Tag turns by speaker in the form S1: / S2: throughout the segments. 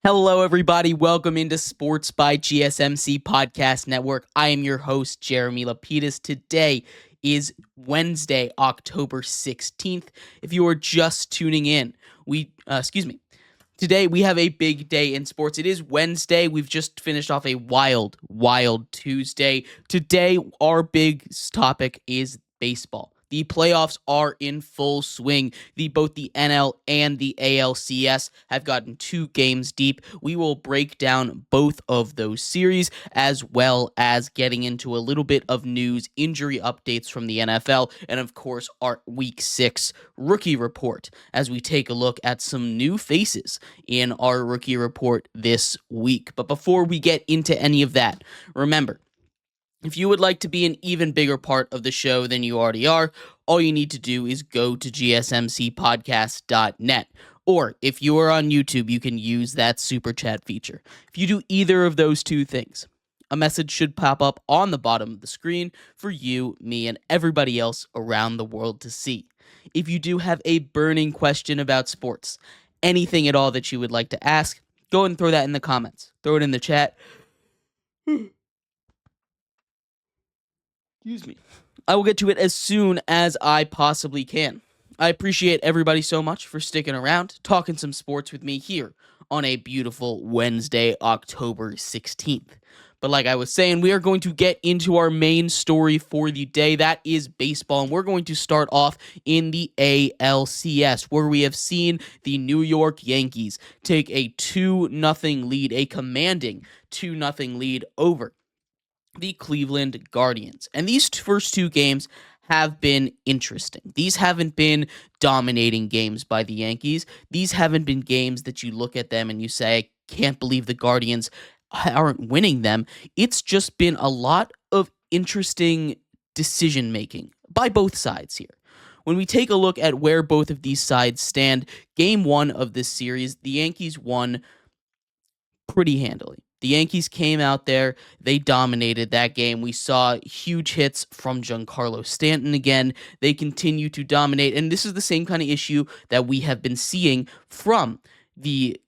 S1: Hello, everybody. Welcome into Sports by GSMC Podcast Network. I am your host, Jeremy Lapidus. Today is Wednesday, October 16th. If you are just tuning in, today we have a big day in sports. It is Wednesday. We've just finished off a wild Tuesday. Today, our big topic is baseball. The playoffs are in full swing. Both the NL and the ALCS have gotten 2 games deep. We will break down both of those series, as well as getting into a little bit of news, injury updates from the NFL, and of course our Week 6 rookie report, as we take a look at some new faces in our rookie report this week. But before we get into any of that, remember, if you would like to be an even bigger part of the show than you already are, all you need to do is go to gsmcpodcast.net. Or if you are on YouTube, you can use that super chat feature. If you do either of those two things, a message should pop up on the bottom of the screen for you, me, and everybody else around the world to see. If you do have a burning question about sports, anything at all that you would like to ask, go ahead and throw that in the comments. Throw it in the chat. Excuse me. I will get to it as soon as I possibly can. I appreciate everybody so much for sticking around, talking some sports with me here on a beautiful Wednesday, October 16th. But like I was saying, we are going to get into our main story for the day. That is baseball, and we're going to start off in the ALCS, where we have seen the New York Yankees take a 2-0 lead, a commanding 2-0 lead over the Cleveland Guardians. And these first 2 games have been interesting. These haven't been dominating games by the Yankees. These haven't been games that you look at them and you say, I can't believe the Guardians aren't winning them. It's just been a lot of interesting decision-making by both sides here. When we take a look at where both of these sides stand, Game 1 of this series, the Yankees won pretty handily. The Yankees came out there, they dominated that game. We saw huge hits from Giancarlo Stanton again. They continue to dominate, and this is the same kind of issue that we have been seeing from the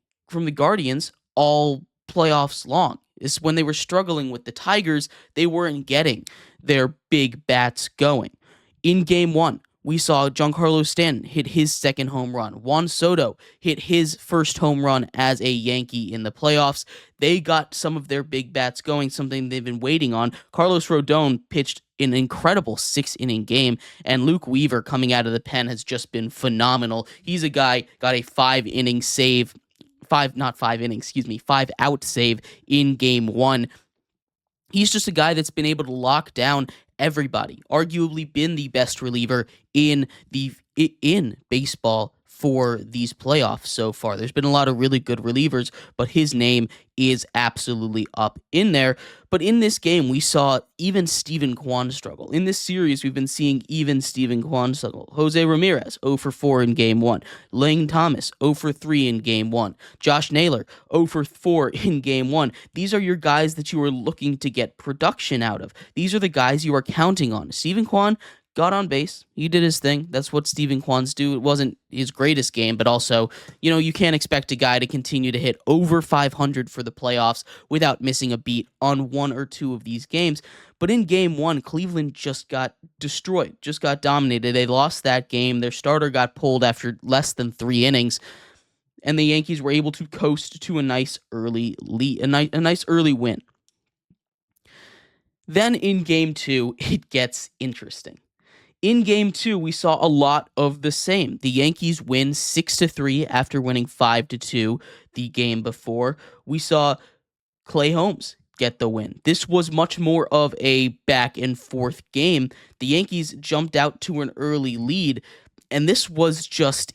S1: Guardians all playoffs long. Is when they were struggling with the Tigers, they weren't getting their big bats going. In Game 1, we saw Giancarlo Stanton hit his second home run. Juan Soto hit his first home run as a Yankee in the playoffs. They got some of their big bats going, something they've been waiting on. Carlos Rodon pitched an incredible 6-inning game, and Luke Weaver coming out of the pen has just been phenomenal. He's a guy, got a 5-inning save, 5-out save in Game 1. He's just a guy that's been able to lock down everybody, arguably been the best reliever in baseball for these playoffs so far. There's been a lot of really good relievers, but his name is absolutely up in there. But in this game, we saw even Steven Kwan struggle. In this series, we've been seeing even Steven Kwan struggle. Jose Ramirez, 0 for 4 in Game 1. Lane Thomas, 0 for 3 in Game 1. Josh Naylor, 0 for 4 in Game 1. These are your guys that you are looking to get production out of. These are the guys you are counting on. Steven Kwan got on base. He did his thing. That's what Steven Kwan's do. It wasn't his greatest game, but also, you can't expect a guy to continue to hit over 500 for the playoffs without missing a beat on 1 or 2 of these games. But in Game 1, Cleveland just got destroyed, just got dominated. They lost that game. Their starter got pulled after less than 3 innings, and the Yankees were able to coast to a nice early lead, a nice early win. Then in Game 2, it gets interesting. In Game 2, we saw a lot of the same. The Yankees win 6-3 after winning 5-2 the game before. We saw Clay Holmes get the win. This was much more of a back and forth game. The Yankees jumped out to an early lead, and this was just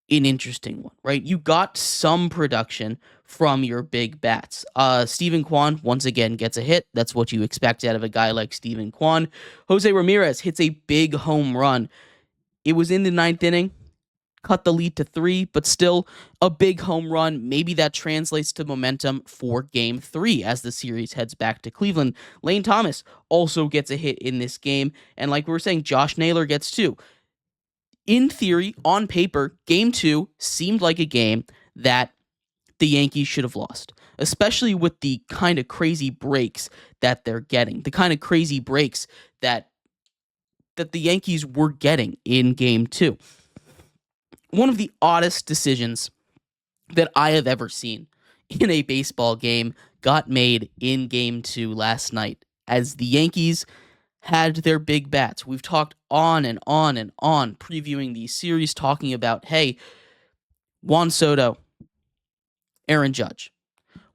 S1: an interesting one, right? You got some production from your big bats. Steven Kwan, once again, gets a hit. That's what you expect out of a guy like Steven Kwan. Jose Ramirez hits a big home run. It was in the 9th inning, cut the lead to 3, but still a big home run. Maybe that translates to momentum for Game 3 as the series heads back to Cleveland. Lane Thomas also gets a hit in this game, and like we were saying, Josh Naylor gets 2. In theory, on paper, Game 2 seemed like a game that the Yankees should have lost, especially with the kind of crazy breaks that they're getting, the kind of crazy breaks that the Yankees were getting in Game 2. One of the oddest decisions that I have ever seen in a baseball game got made in Game 2 last night as the Yankees had their big bats. We've talked on and on and on previewing these series, talking about, hey, Juan Soto, Aaron Judge.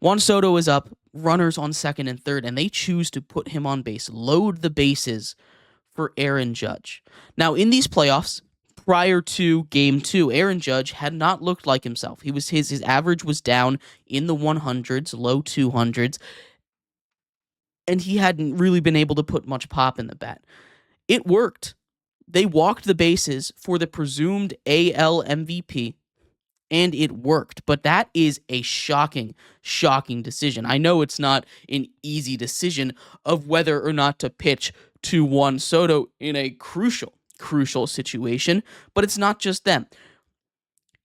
S1: Juan Soto is up, runners on second and third, and they choose to put him on base, load the bases for Aaron Judge. Now, in these playoffs, prior to Game 2, Aaron Judge had not looked like himself. His average was down in the 100s, low 200s, and he hadn't really been able to put much pop in the bat. It worked. They walked the bases for the presumed AL MVP, and it worked. But that is a shocking decision. I know it's not an easy decision of whether or not to pitch to Juan Soto in a crucial situation, but it's not just them.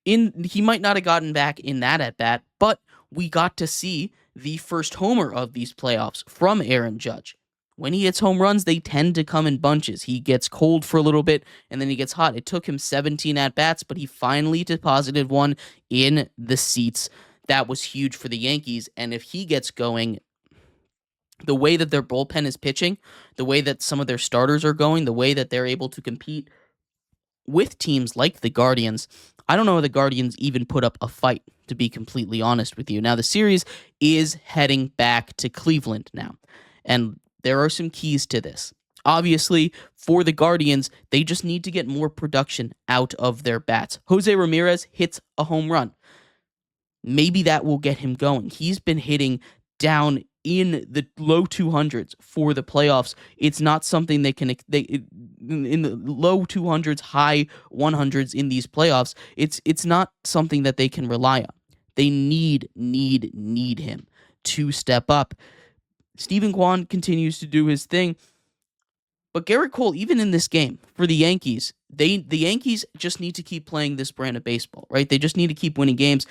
S1: He might not have gotten back in that at bat, but we got to see the first homer of these playoffs from Aaron Judge. When he hits home runs, they tend to come in bunches. He gets cold for a little bit, and then he gets hot. It took him 17 at-bats, but he finally deposited one in the seats. That was huge for the Yankees, and if he gets going, the way that their bullpen is pitching, the way that some of their starters are going, the way that they're able to compete with teams like the Guardians, I don't know if the Guardians even put up a fight, to be completely honest with you. Now, the series is heading back to Cleveland now, and there are some keys to this. Obviously, for the Guardians, they just need to get more production out of their bats. Jose Ramirez hits a home run. Maybe that will get him going. He's been hitting down in the low 200s for the playoffs. It's not something they in the low 200s, high 100s in these playoffs. It's not something that they can rely on. They need him to step up. Stephen Kwan continues to do his thing, but Garrett Cole, even in this game for the Yankees, the Yankees just need to keep playing this brand of baseball, right? They just need to keep winning games.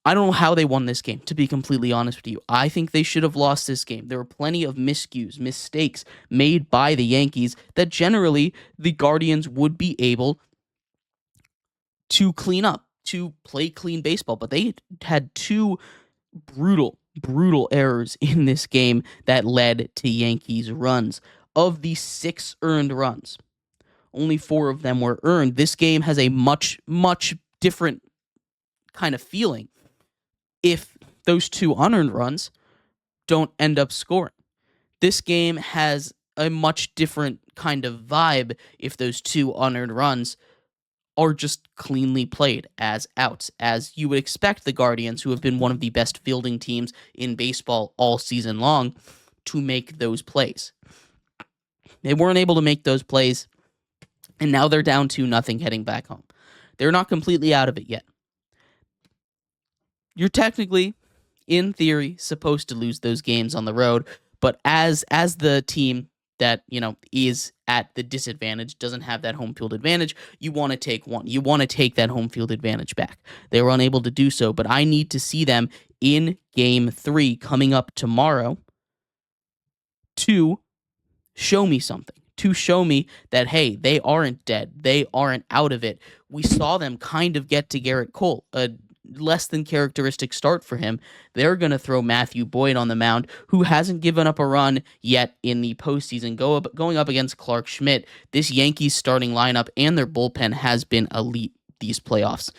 S1: I don't know how they won this game, to be completely honest with you. I think they should have lost this game. There were plenty of mistakes made by the Yankees that generally the Guardians would be able to clean up, to play clean baseball, but they had two brutal errors in this game that led to Yankees runs. Of the 6 earned runs, only 4 of them were earned. This game has a much different kind of feeling if those 2 unearned runs don't end up scoring. This game has a much different kind of vibe if those 2 unearned runs are just cleanly played as outs, as you would expect the Guardians, who have been one of the best fielding teams in baseball all season long, to make those plays. They weren't able to make those plays, and now they're down 2-0 heading back home. They're not completely out of it yet. You're technically, in theory, supposed to lose those games on the road, but as the team that, is at the disadvantage, doesn't have that home field advantage, you want to take one. You want to take that home field advantage back. They were unable to do so, but I need to see them in Game 3 coming up tomorrow to show me something, to show me that, hey, they aren't dead. They aren't out of it. We saw them kind of get to Garrett Cole, a less than characteristic start for him. They're going to throw Matthew Boyd on the mound, who hasn't given up a run yet in the postseason, going up against Clark Schmidt. This Yankees starting lineup and their bullpen has been elite these playoffs.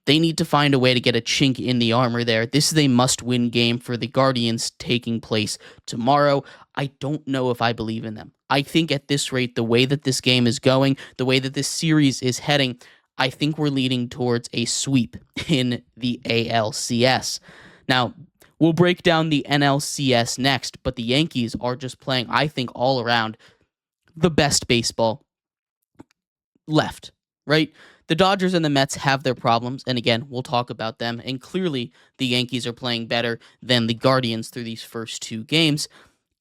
S1: They need to find a way to get a chink in the armor there. This is a must-win game for the Guardians taking place tomorrow. I don't know if I believe in them. I think at this rate, the way that this game is going, the way that this series is heading, I think we're leading towards a sweep in the ALCS. Now, we'll break down the NLCS next, but the Yankees are just playing, I think, all around the best baseball left, right? The Dodgers and the Mets have their problems, and again, we'll talk about them, and clearly the Yankees are playing better than the Guardians through these first 2 games.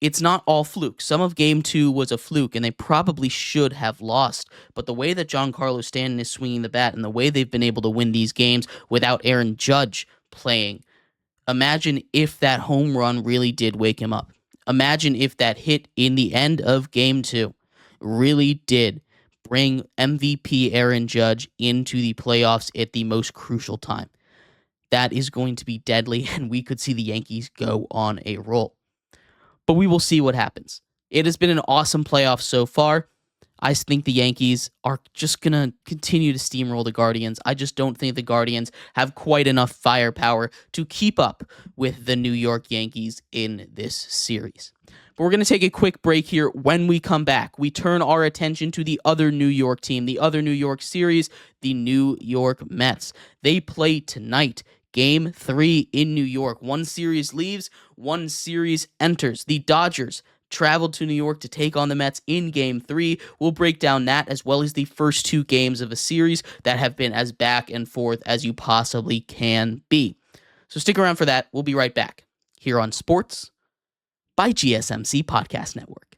S1: It's not all fluke. Some of Game 2 was a fluke, and they probably should have lost. But the way that Giancarlo Stanton is swinging the bat and the way they've been able to win these games without Aaron Judge playing. Imagine if that home run really did wake him up. Imagine if that hit in the end of game 2 really did bring MVP Aaron Judge into the playoffs at the most crucial time. That is going to be deadly, and we could see the Yankees go on a roll. But we will see what happens. It has been an awesome playoff so far. I think the Yankees are just going to continue to steamroll the Guardians. I just don't think the Guardians have quite enough firepower to keep up with the New York Yankees in this series. But we're going to take a quick break here. When we come back, we turn our attention to the other New York team, the other New York series, the New York Mets. They play tonight. Game 3 in New York. One series leaves, one series enters. The Dodgers traveled to New York to take on the Mets in Game 3. We'll break down that as well as the first 2 games of a series that have been as back and forth as you possibly can be. So stick around for that. We'll be right back here on Sports by GSMC Podcast Network.